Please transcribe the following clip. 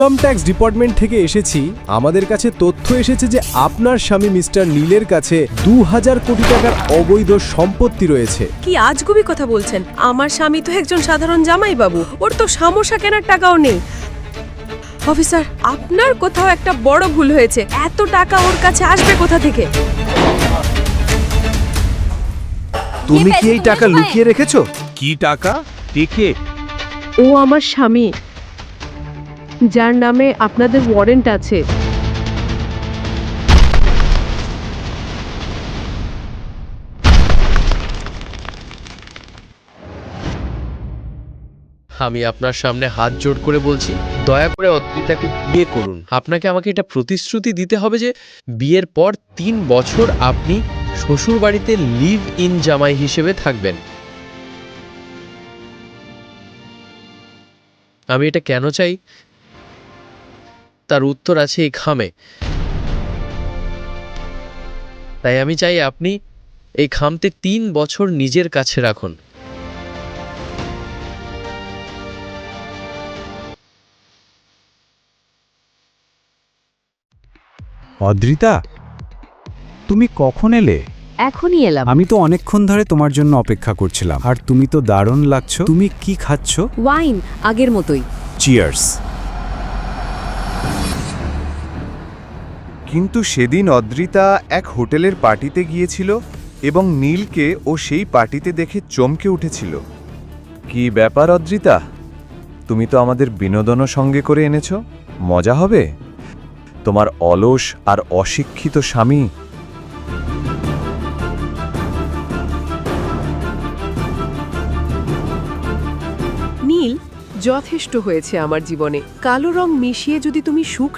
Income tax department থেকে এসেছি। আমাদের কাছে তথ্য এসেছে যে আপনার স্বামী মিস্টার নীলের কাছে 2000 কোটি টাকার অবৈধ সম্পত্তি রয়েছে। কি আজগুবি কথা বলছেন? আমার স্বামী তো একজন সাধারণ জামাই বাবু, ওর তো সামোসা কেনার টাকাও নেই। অফিসার, আপনার কোথাও একটা বড় ভুল হয়েছে। এত টাকা ওর কাছে আসবে কোথা থেকে? তুমি কি এই টাকা লুকিয়ে রেখেছো? কি টাকা? দেখে ও আমার স্বামী, যার নামে আপনাদের ওয়ারেন্ট আছে। আমি আপনার সামনে হাত জোড় করে বলছি, দয়া করে অদ্রিতাকে বিয়ে করুন। আপনাকে আমাকে এটা প্রতিশ্রুতি দিতে হবে যে বিয়ের পর 3 বছর আপনি শ্বশুর বাড়িতে লিভ ইন জামাই হিসেবে থাকবেন। আমি এটা কেন চাই তার উত্তর আছে এই খামে। তাই আমি চাই আপনি এই খামতে 3 বছর নিজের কাছে রাখুন। অদ্রিতা, তুমি কখন এলে? এখনই এলাম। আমি তো অনেকক্ষণ ধরে তোমার জন্য অপেক্ষা করছিলাম, আর তুমি তো দারুণ লাগছো। তুমি কি খাচ্ছ? ওয়াইন, আগের মতোই। চিয়ার্স। কিন্তু সেদিন অদ্রিতা এক হোটেলের পার্টিতে গিয়েছিল এবং নীলকে ও সেই পার্টিতে দেখে চমকে উঠেছিল। কি ব্যাপার অদ্রিতা, তুমি তো আমাদের বিনোদনও সঙ্গে করে এনেছো। মজা হবে। তোমার অলস আর অশিক্ষিত স্বামী নীল, যথেষ্ট হয়েছে আমার জীবনে। কালো রং মিশিয়ে যদি তুমি সুখ